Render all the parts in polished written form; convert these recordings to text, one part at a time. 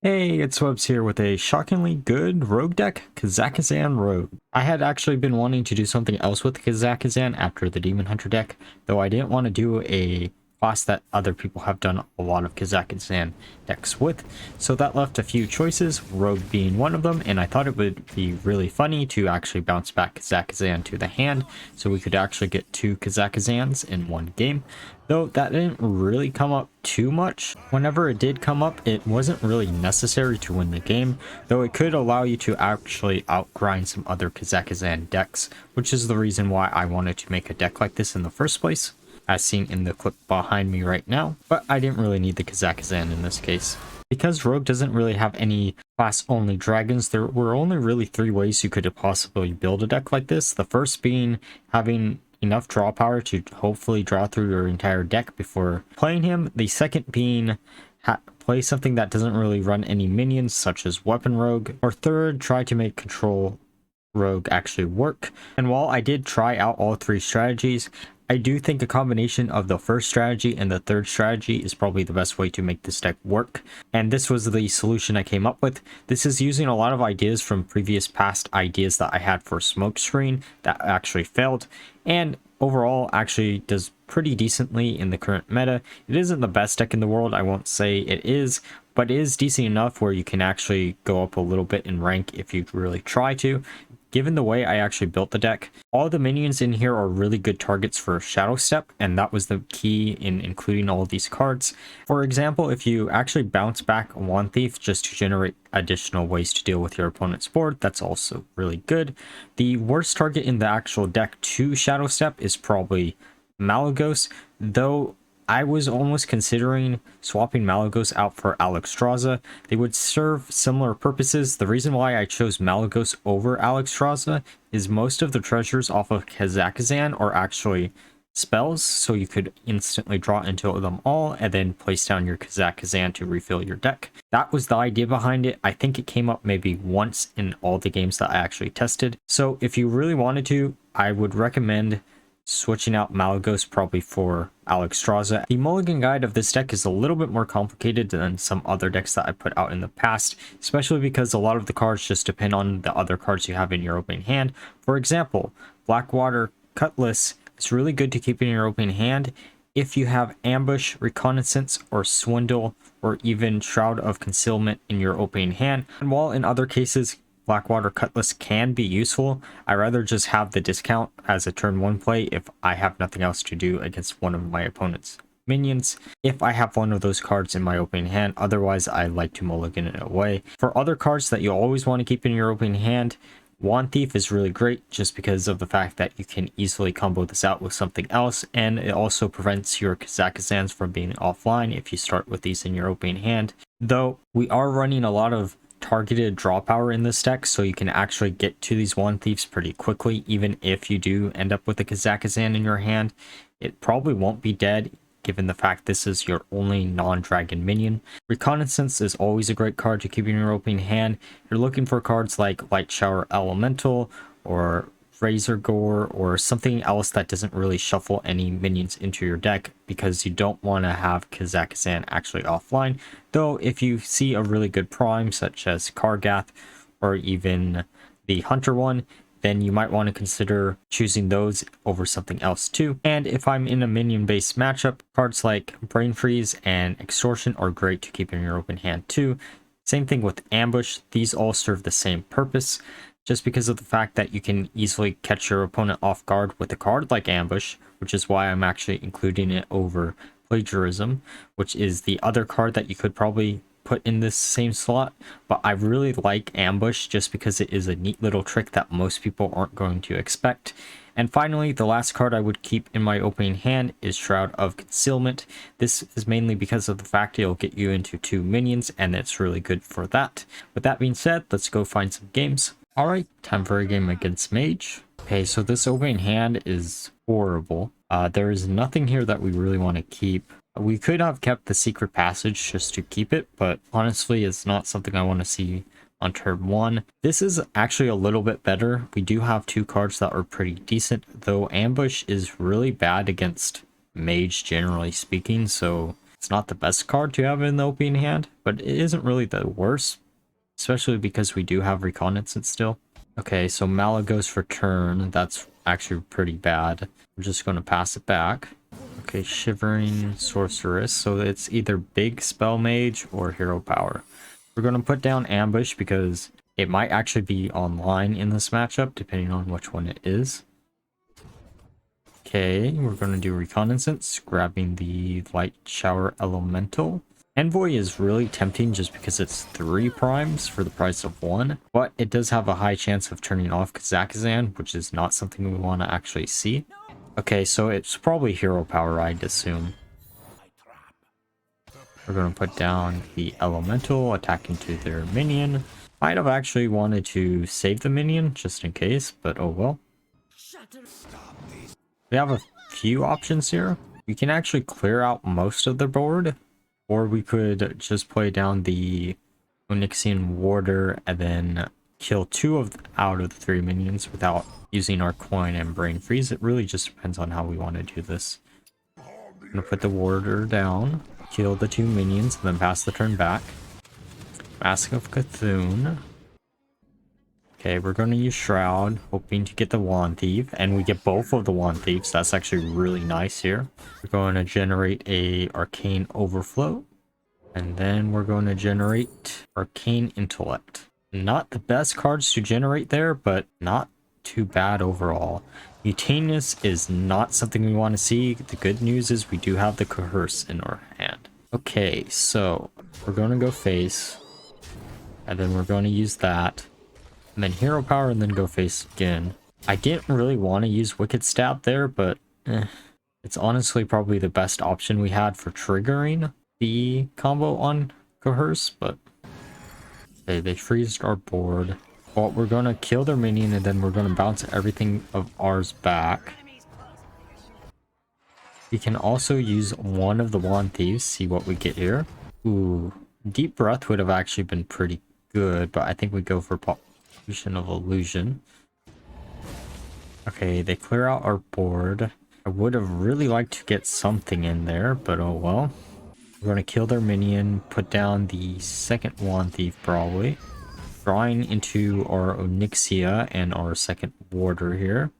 Hey, it's Webs here with a shockingly good rogue deck, Kazakusan Rogue. I had actually been wanting to do something else with Kazakazan after the Demon Hunter deck, though I didn't want to do a class that other people have done a lot of Kazakazan decks with, so that left a few choices, Rogue being one of them, and I thought it would be really funny to actually bounce back Kazakazan to the hand, so we could actually get two Kazakazans in one game. Though that didn't really come up too much. Whenever it did come up, it wasn't really necessary to win the game, though it could allow you to actually outgrind some other Kazakazan decks, which is the reason why I wanted to make a deck like this in the first place, as seen in the clip behind me right now, but I didn't really need the Kazakazan in this case. Because Rogue doesn't really have any class-only dragons, there were only really three ways you could possibly build a deck like this. The first being having enough draw power to hopefully draw through your entire deck before playing him. The second being play something that doesn't really run any minions, such as Weapon Rogue. Or third, try to make Control Rogue actually work. And while I did try out all three strategies, I do think a combination of the first strategy and the third strategy is probably the best way to make this deck work. And this was the solution I came up with. This is using a lot of ideas from previous past ideas that I had for Smokescreen that actually failed, and overall actually does pretty decently in the current meta. It isn't the best deck in the world, I won't say it is, but it is decent enough where you can actually go up a little bit in rank if you really try to. Given the way I actually built the deck, all the minions in here are really good targets for Shadow Step, and that was the key in including all of these cards. For example, if you actually bounce back Wand Thief just to generate additional ways to deal with your opponent's board, that's also really good. The worst target in the actual deck to Shadow Step is probably Malygos, though I was almost considering swapping Malygos out for Alexstrasza. They would serve similar purposes. The reason why I chose Malygos over Alexstrasza is most of the treasures off of Kazakazan are actually spells, so you could instantly draw into them all and then place down your Kazakazan to refill your deck. That was the idea behind it. I think it came up maybe once in all the games that I actually tested. So if you really wanted to, I would recommend switching out Malygos probably for Alexstrasza. The Mulligan guide of this deck is a little bit more complicated than some other decks that I put out in the past, especially because a lot of the cards just depend on the other cards you have in your opening hand. For example, Blackwater Cutlass is really good to keep in your opening hand if you have Ambush, Reconnaissance, or Swindle, or even Shroud of Concealment in your opening hand. And while in other cases Blackwater Cutlass can be useful, I rather just have the discount as a turn 1 play if I have nothing else to do against one of my opponent's minions, if I have one of those cards in my opening hand. Otherwise, I like to mulligan it away. For other cards that you always want to keep in your opening hand, Wand Thief is really great just because of the fact that you can easily combo this out with something else, and it also prevents your Kazakazans from being offline if you start with these in your opening hand. Though we are running a lot of targeted draw power in this deck, so you can actually get to these Wand Thieves pretty quickly. Even if you do end up with a Kazakazan in your hand, it probably won't be dead, given the fact this is your only non-dragon minion. Reconnaissance is always a great card to keep in your opening hand. You're looking for cards like Light Shower Elemental or Razor Gore or something else that doesn't really shuffle any minions into your deck, because you don't want to have Kazakazan actually offline. Though if you see a really good prime such as Kargath or even the Hunter one, then you might want to consider choosing those over something else too. And if I'm in a minion based matchup, cards like Brain Freeze and Extortion are great to keep in your open hand too. Same thing with Ambush. These all serve the same purpose, just because of the fact that you can easily catch your opponent off guard with a card like Ambush, which is why I'm actually including it over Plagiarism, which is the other card that you could probably put in this same slot. But I really like Ambush just because it is a neat little trick that most people aren't going to expect. And finally, the last card I would keep in my opening hand is Shroud of Concealment. This is mainly because of the fact it'll get you into 2 minions, and it's really good for that. With that being said, let's go find some games. Alright, time for a game against Mage. Okay, so this opening hand is horrible. There is nothing here that we really want to keep. We could have kept the Secret Passage just to keep it, but honestly, it's not something I want to see on turn 1. This is actually a little bit better. We do have 2 cards that are pretty decent, though Ambush is really bad against Mage, generally speaking, so It's not the best card to have in the opening hand, but it isn't really the worst, especially because we do have Reconnaissance still. Okay, so Mala goes for turn. That's actually pretty bad. I'm just going to pass it back. Okay, Shivering Sorceress. So it's either big Spell Mage or Hero Power. We're going to put down Ambush because it might actually be online in this matchup, depending on which one it is. Okay, we're going to do Reconnaissance, grabbing the Light Shower Elemental. Envoy is really tempting just because it's 3 primes for the price of 1, but it does have a high chance of turning off Kazakusan, which is not something we want to actually see. Okay, so it's probably Hero Power, I'd assume. We're going to put down the Elemental, attacking to their minion. Might have actually wanted to save the minion, just in case, but oh well. We have a few options here. We can actually clear out most of the board, or we could just play down the Onyxian Warder and then kill 2 out of the 3 minions without using our coin and Brain Freeze. It really just depends on how we want to do this. I'm going to put the Warder down, kill the 2 minions, and then pass the turn back. Mask of Cthulhu. Okay, we're going to use Shroud, hoping to get the Wand Thief, and we get both of the Wand Thieves. That's actually really nice here. We're going to generate a Arcane Overflow, and then we're going to generate Arcane Intellect. Not the best cards to generate there, but not too bad overall. Mutanus is not something we want to see. The good news is we do have the Coerce in our hand. Okay, so we're going to go face, and then we're going to use that. And then Hero Power, and then go face again. I didn't really want to use Wicked Stab there, but it's honestly probably the best option we had for triggering the combo on Coerce, but okay, they freezed our board. Well, we're going to kill their minion, and then we're going to bounce everything of ours back. We can also use one of the Wand Thieves, see what we get here. Ooh, Deep Breath would have actually been pretty good, but I think we go for of Illusion. Okay, they clear out our board. I would have really liked to get something in there, but oh well. We're going to kill their minion, put down the second Wand Thief probably. Drawing into our Onyxia and our second Warder here.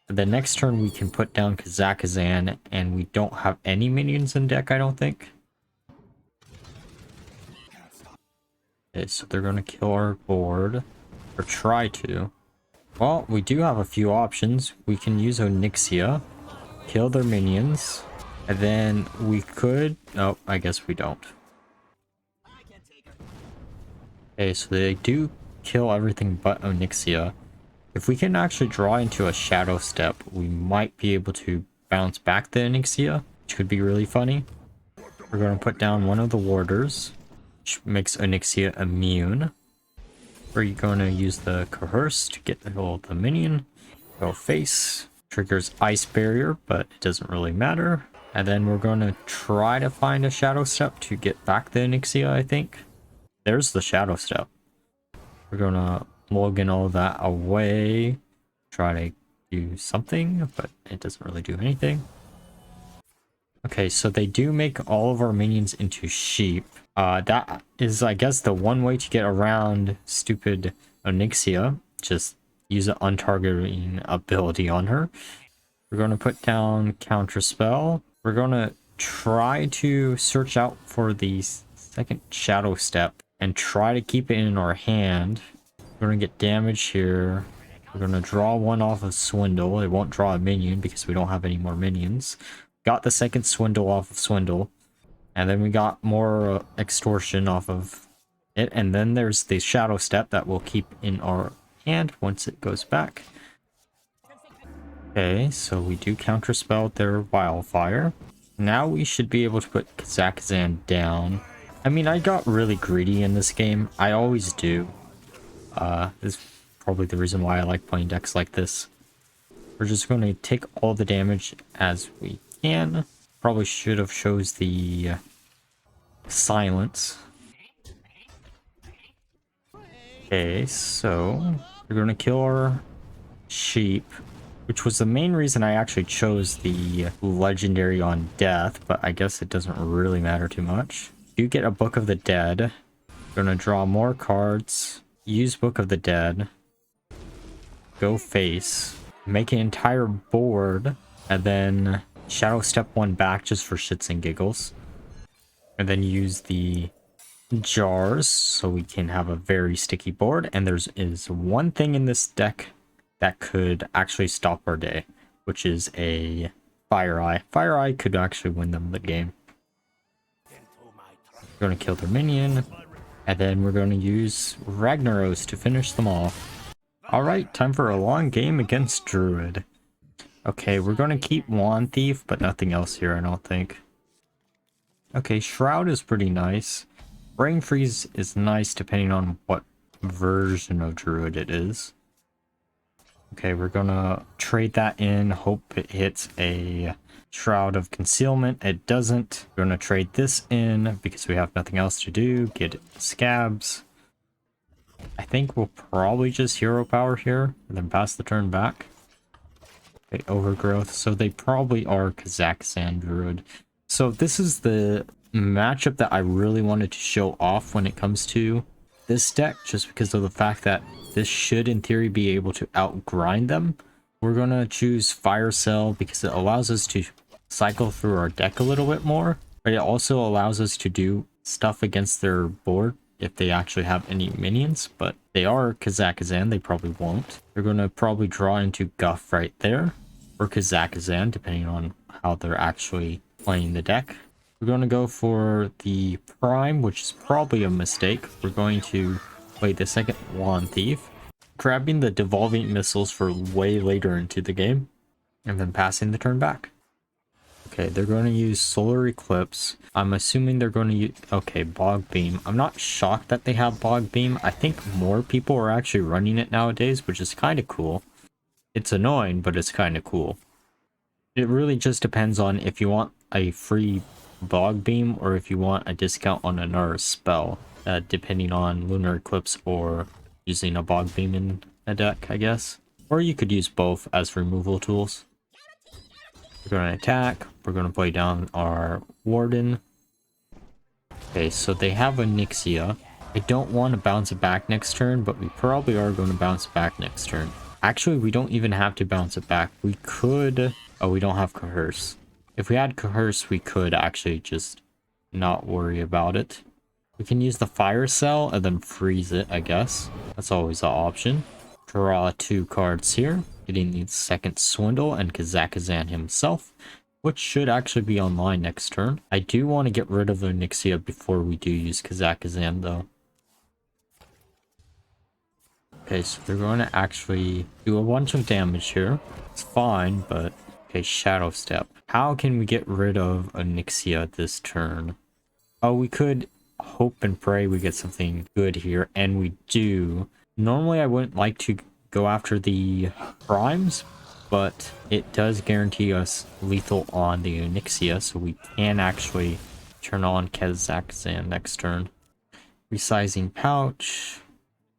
The next turn we can put down Kazakusan, and we don't have any minions in deck, I don't think. Okay, so they're going to kill our board. Or try to. Well, we do have a few options. We can use Onyxia, kill their minions, and then we could... Oh, I guess we don't. Okay, so they do kill everything but Onyxia. If we can actually draw into a Shadow Step, we might be able to bounce back the Onyxia, which could be really funny. We're going to put down one of the Warders, which makes Onyxia immune. We're going to use the Coerce to get the minion. Go face. Triggers Ice Barrier, but it doesn't really matter. And then we're going to try to find a Shadow Step to get back the Onyxia, I think. There's the Shadow Step. We're going to Mulligan all that away. Try to do something, but it doesn't really do anything. Okay, so they do make all of our minions into sheep. That is, I guess, the one way to get around stupid Onyxia. Just use an untargeting ability on her. We're going to put down Counterspell. We're going to try to search out for the second Shadow Step and try to keep it in our hand. We're going to get damage here. We're going to draw one off of Swindle. It won't draw a minion because we don't have any more minions. Got the second Swindle off of Swindle. And then we got more Extortion off of it. And then there's the Shadow Step that we'll keep in our hand once it goes back. Okay, so we do counterspell their Wildfire. Now we should be able to put Kazakusan down. I mean, I got really greedy in this game. I always do. This is probably the reason why I like playing decks like this. We're just going to take all the damage as we can. Probably should have chose the silence. Okay, so we're going to kill our sheep. which was the main reason I actually chose the legendary on death, but I guess it doesn't really matter too much. You get a Book of the Dead. Gonna draw more cards, use Book of the Dead, go face, make an entire board, and then shadow step one back just for shits and giggles. And then use the jars so we can have a very sticky board. And is one thing in this deck that could actually stop our day, which is a Fire Eye. Fire Eye could actually win them the game. We're going to kill their minion, and then we're going to use Ragnaros to finish them off. Alright, time for a long game against Druid. Okay, we're going to keep Wand Thief, but nothing else here, I don't think. Okay, Shroud is pretty nice. Brain Freeze is nice depending on what version of Druid it is. Okay, we're gonna trade that in, hope it hits a Shroud of Concealment. It doesn't. We're gonna trade this in because we have nothing else to do. Get Scabs. I think we'll probably just Hero Power here and then pass the turn back. Okay, Overgrowth. So they probably are Kazakusan Druid. So this is the matchup that I really wanted to show off when it comes to this deck, just because of the fact that this should in theory be able to outgrind them. We're gonna choose Fire Cell because it allows us to cycle through our deck a little bit more, but it also allows us to do stuff against their board if they actually have any minions. But they are Kazakusan, they probably won't. They're gonna probably draw into Guff right there, or Kazakusan, depending on how they're actually playing the deck. We're going to go for the Prime, which is probably a mistake. We're going to play the second Wand Thief, grabbing the Devolving Missiles for way later into the game, and then passing the turn back. Okay, they're going to use Solar Eclipse. I'm assuming they're going to use... Okay, Bog Beam. I'm not shocked that they have Bog Beam. I think more people are actually running it nowadays, which is kind of cool. It's annoying, but it's kind of cool. It really just depends on if you want a free Bog Beam or if you want a discount on another spell, depending on Lunar Eclipse or using a Bog Beam in a deck, I guess. Or you could use both as removal tools. We're going to attack. We're going to play down our Warden. Okay, so they have Onyxia. I don't want to bounce it back next turn, but we probably are going to bounce it back next turn. Actually, we don't even have to bounce it back. We could... Oh, we don't have Coerce. If we had Coerce, we could actually just not worry about it. We can use the Fire Cell and then freeze it, I guess. That's always an option. Draw 2 cards here. Getting the second Swindle and Kazakusan himself, which should actually be online next turn. I do want to get rid of Onyxia before we do use Kazakusan, though. Okay, so they're going to actually do a bunch of damage here. It's fine, but... Okay, Shadow Step. How can we get rid of Onyxia this turn? Oh, we could hope and pray we get something good here, and we do. Normally, I wouldn't like to go after the primes, but it does guarantee us lethal on the Onyxia, so we can actually turn on Kazakusan next turn. Resizing Pouch.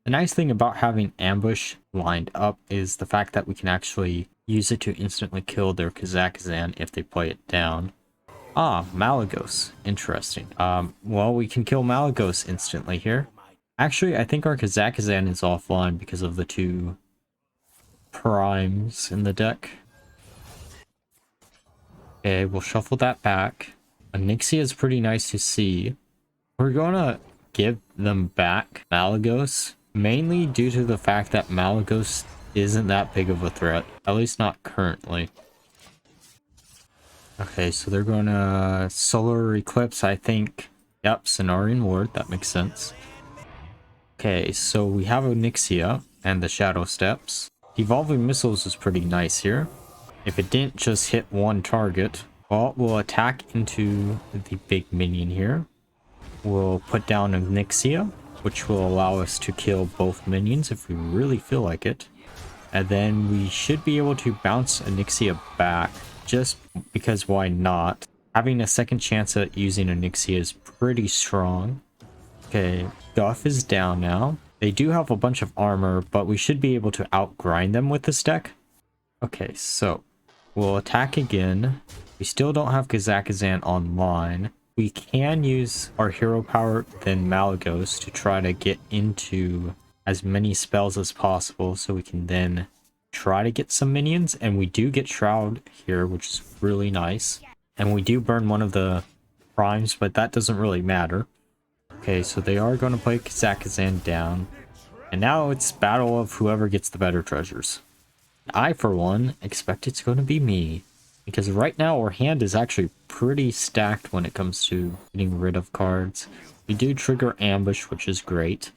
The nice thing about having Ambush lined up is the fact that we can actually use it to instantly kill their Kazakusan if they play it down. Ah, Malygos. Interesting. Well, we can kill Malygos instantly here. Actually, I think our Kazakusan is offline because of the 2 primes in the deck. Okay, we'll shuffle that back. Onyxia is pretty nice to see. We're gonna give them back Malygos, mainly due to the fact that Malygos isn't that big of a threat, at least not currently. Okay, so they're gonna Solar Eclipse, I think. Yep, Cenarian Ward, that makes sense. Okay, so we have Onyxia and the Shadow Steps. Evolving Missiles is pretty nice here. If it didn't just hit one target, well, we'll attack into the big minion here. We'll put down Onyxia, which will allow us to kill both minions if we really feel like it. And then we should be able to bounce Onyxia back, just because why not? Having a second chance at using Onyxia is pretty strong. Okay, Guff is down now. They do have a bunch of armor, but we should be able to outgrind them with this deck. Okay, so we'll attack again. We still don't have Kazakazan online. We can use our hero power, then Malagos, to try to get into as many spells as possible so we can then try to get some minions. And we do get Shroud here, which is really nice. And we do burn one of the primes, but that doesn't really matter. Okay, so they are going to play Kazakazan down. And now it's battle of whoever gets the better treasures. I, for one, expect it's going to be me. Because right now our hand is actually pretty stacked when it comes to getting rid of cards. We do trigger ambush, which is great.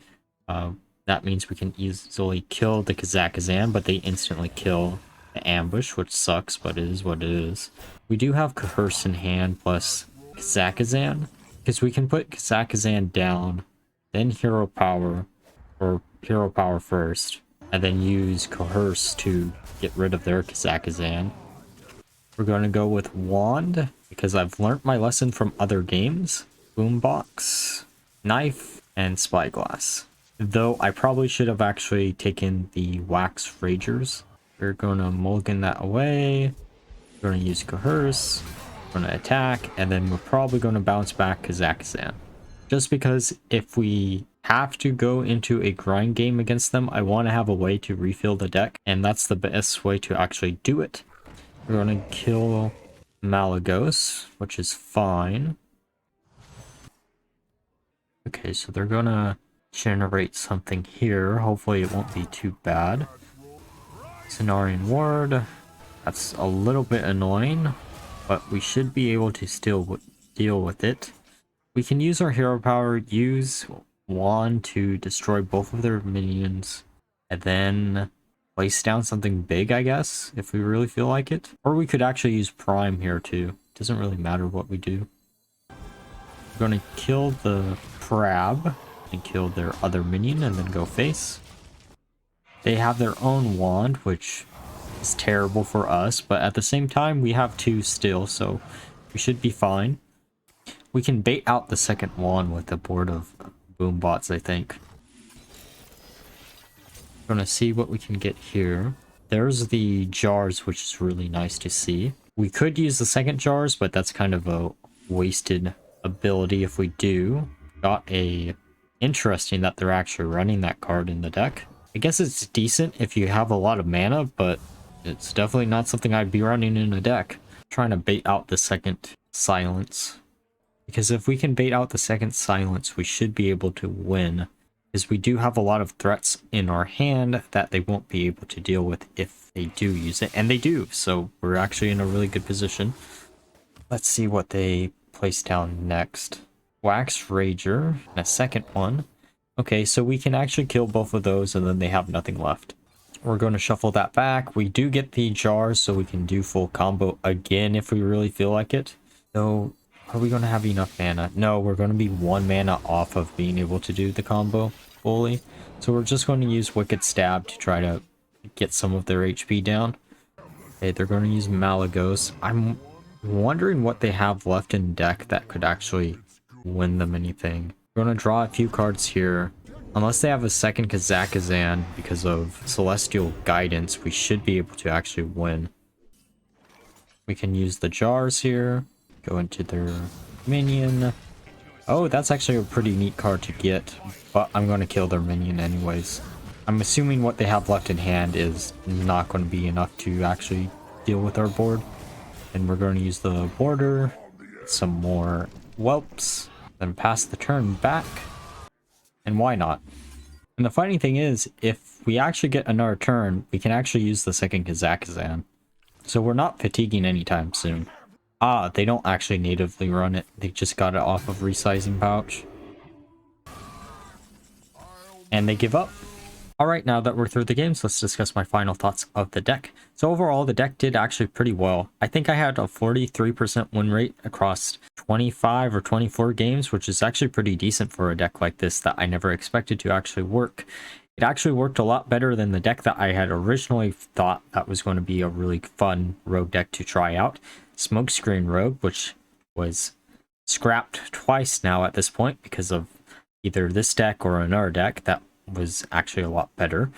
That means we can easily kill the Kazakazan, but they instantly kill the ambush, which sucks, but it is what it is. We do have Coerce in hand plus Kazakazan, because we can put Kazakazan down, then Hero Power, or Hero Power first, and then use Coerce to get rid of their Kazakazan. We're going to go with Wand, because I've learnt my lesson from other games. Boombox, Knife, and Spyglass. Though I probably should have actually taken the Wax Ragers. We're going to mulligan that away. We're going to use Coerce. We're going to attack, and then we're probably going to bounce back Kazakusan. Just because if we have to go into a grind game against them, I want to have a way to refill the deck, and that's the best way to actually do it. We're going to kill Malagos, which is fine. Okay, so they're going to generate something here. Hopefully it won't be too bad. Cenarian Ward. That's a little bit annoying, but we should be able to still deal with it. We can use our hero power, use Wand to destroy both of their minions, and then place down something big, I guess, if we really feel like it. Or we could actually use Prime here too. Doesn't really matter what we do. We're going to kill the crab and kill their other minion and then go face. They have their own wand, which is terrible for us, but at the same time we have two still, so we should be fine. We can bait out the second wand with a board of boombots, I think. Gonna see what we can get here. There's the jars, which is really nice to see. We could use the second jars, but that's kind of a wasted ability if we do. Got a interesting that they're actually running that card in the deck. I guess it's decent if you have a lot of mana, but it's definitely not something I'd be running in a deck. Trying to bait out the second silence. Because if we can bait out the second silence, we should be able to win. Because we do have a lot of threats in our hand that they won't be able to deal with if they do use it. And they do, so we're actually in a really good position. Let's see what they place down next. Wax Rager, and a second one. Okay, so we can actually kill both of those and then they have nothing left. We're going to shuffle that back. We do get the jars, so we can do full combo again if we really feel like it. So, are we going to have enough mana? No, we're going to be 1 mana off of being able to do the combo fully. So we're just going to use Wicked Stab to try to get some of their HP down. Okay, they're going to use Malagos. I'm wondering what they have left in deck that could actually win them anything. We're going to draw a few cards here. Unless they have a second Kazakazan because of Celestial Guidance, we should be able to actually win. We can use the jars here. Go into their minion. Oh, that's actually a pretty neat card to get, but I'm going to kill their minion anyways. I'm assuming what they have left in hand is not going to be enough to actually deal with our board. And we're going to use the border, some more whelps, then pass the turn back. And why not? And the funny thing is, if we actually get another turn, we can actually use the second Kazakazan. So we're not fatiguing anytime soon. Ah, they don't actually natively run it. They just got it off of resizing pouch. And they give up. Alright, now that we're through the games, let's discuss my final thoughts of the deck. So overall, the deck did actually pretty well. I think I had a 43% win rate across 25 or 24 games, which is actually pretty decent for a deck like this that I never expected to actually work. It actually worked a lot better than the deck that I had originally thought that was going to be a really fun rogue deck to try out. Smokescreen Rogue, which was scrapped twice now at this point because of either this deck or another deck that was actually a lot better.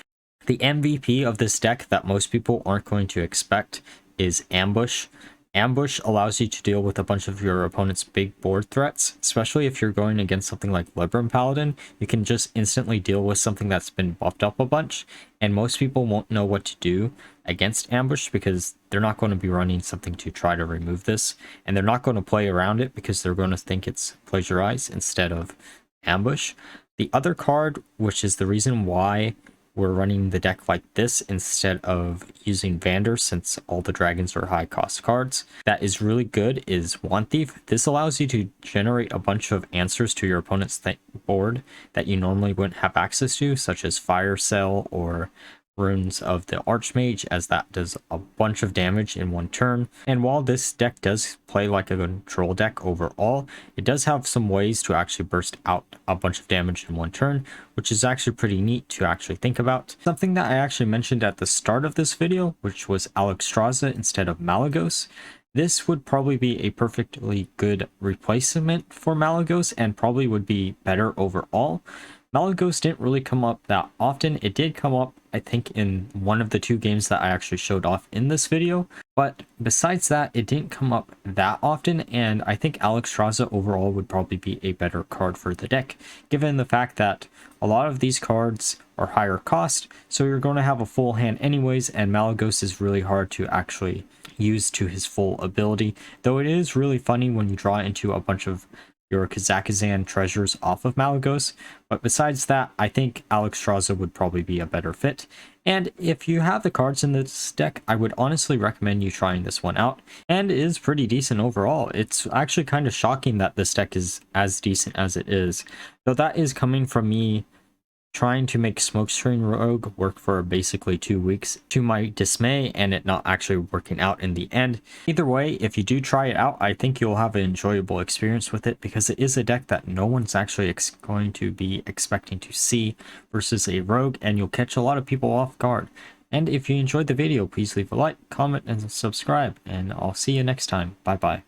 The MVP of this deck that most people aren't going to expect is Ambush. Ambush allows you to deal with a bunch of your opponent's big board threats, especially if you're going against something like Libram Paladin. You can just instantly deal with something that's been buffed up a bunch, and most people won't know what to do against Ambush because they're not going to be running something to try to remove this, and they're not going to play around it because they're going to think it's Plagiarize instead of Ambush. The other card, which is the reason why we're running the deck like this instead of using Vander, since all the dragons are high cost cards, that is really good, is Wand Thief. This allows you to generate a bunch of answers to your opponent's board that you normally wouldn't have access to, such as Fire Cell or Runes of the Archmage, as that does a bunch of damage in one turn. And while this deck does play like a control deck overall, it does have some ways to actually burst out a bunch of damage in one turn, which is actually pretty neat to actually think about. Something that I actually mentioned at the start of this video, which was Onyxia instead of Malygos. This would probably be a perfectly good replacement for Malygos and probably would be better overall. Malygos didn't really come up that often. It did come up, I think, in one of the 2 games that I actually showed off in this video. But besides that, it didn't come up that often, and I think Onyxia overall would probably be a better card for the deck, given the fact that a lot of these cards are higher cost, so you're going to have a full hand anyways, and Malygos is really hard to actually use to his full ability, though it is really funny when you draw into a bunch of your Kazakusan treasures off of Malygos. But besides that, I think Onyxia would probably be a better fit. And if you have the cards in this deck, I would honestly recommend you trying this one out. And it is pretty decent overall. It's actually kind of shocking that this deck is as decent as it is. Though that is coming from me trying to make Smokescreen Rogue work for basically 2 weeks, to my dismay, and it not actually working out in the end. Either way, if you do try it out, I think you'll have an enjoyable experience with it, because it is a deck that no one's actually going to be expecting to see versus a Rogue, and you'll catch a lot of people off guard. And if you enjoyed the video, please leave a like, comment, and subscribe, and I'll see you next time. Bye bye.